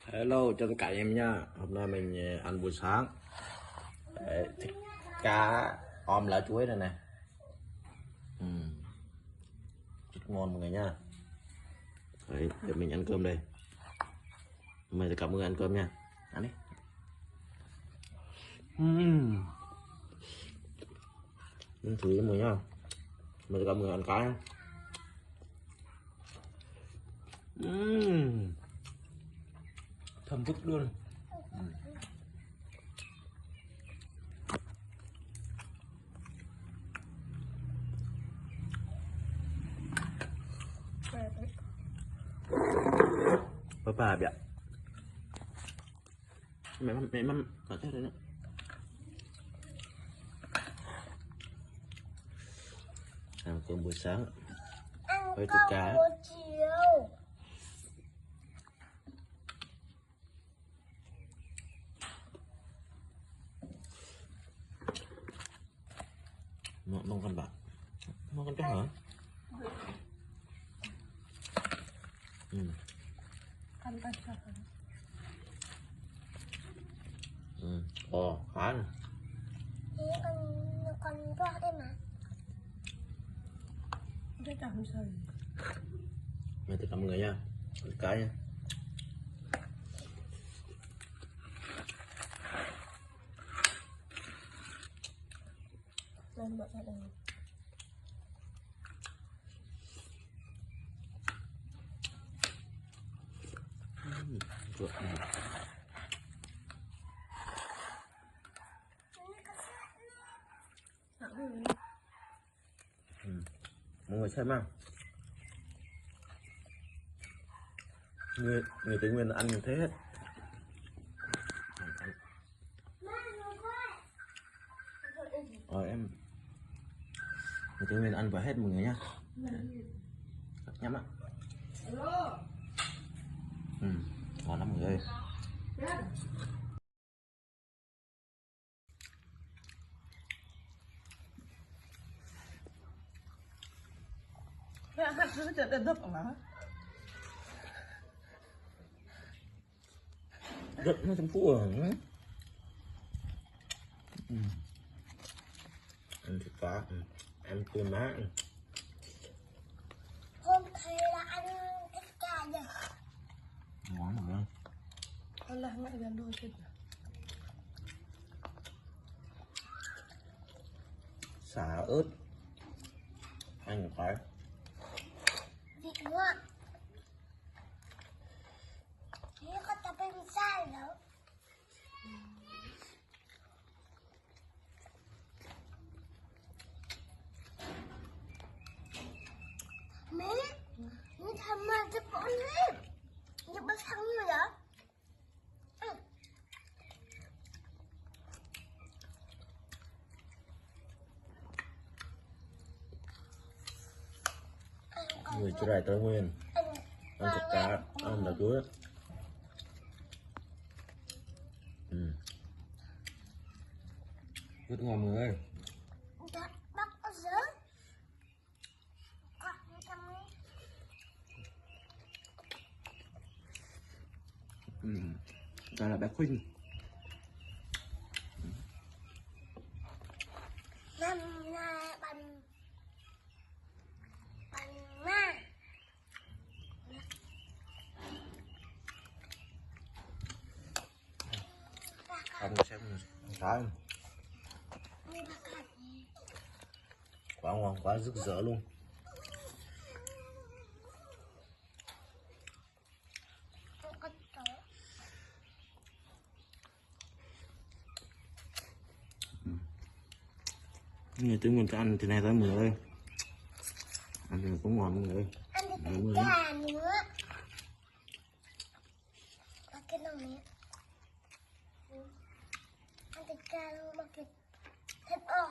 Hello cho tất cả anh em nha. Hôm nay mình ăn buổi sáng. Đấy, thịt cá om lá chuối này nè. Rất ngon mọi người nha. Đấy, để mình ăn cơm đây. Mời tất cả mọi người ăn cơm nha. Ăn đi. Ăn thử mọi người nha. Mời tất cả mọi người ăn cá nha. Thơm phức luôn. Bà bịa. Mẹ mắm cả thế đấy nữa. Ăn cơm buổi sáng với thịt cá. Mong con bạn. Mong con cái hả? Ồ, khá nè. Con cho em mà. Mời tất cả mọi người nha. Thịt cá nha. Lên bật lên. Ruột. Mọi người xem nào. Người Tây Nguyên ăn như thế hết. Rồi em. Người Tây Nguyên ăn vào hết mọi người nhá. Nhắm ạ. Ngon lắm mọi người ơi. Rất nó trong phú ở. Ăn thịt cá, ăn cơm má. Hôm thầy là ăn thịt gà rồi. Ngon lắm rồi. Con là mẹ gần đôi thịt. Xả ớt. Ăn một cái. Vị ngon. Thế con tập bên sai đâu. Mẹ, nó thầm mà cho con hết. Nó bắt thắng rồi đó. Người chưa rải Tây Nguyên. Ăn thịt cá, ăn lá chuối. Rất ngon mọi người ơi. Bắt có dớ. Đây là bé Khuynh. Năm là bánh ma. Ăn xem trái quá ngon, quá rực rỡ luôn. Người Tây Nguyên cho ăn thì này tới mọi người ơi. Ăn thì cũng ngon mọi người ơi. Ăn thịt gà nữa. Ăn cái nào nữa. Ăn thịt gà luôn, thịt bò.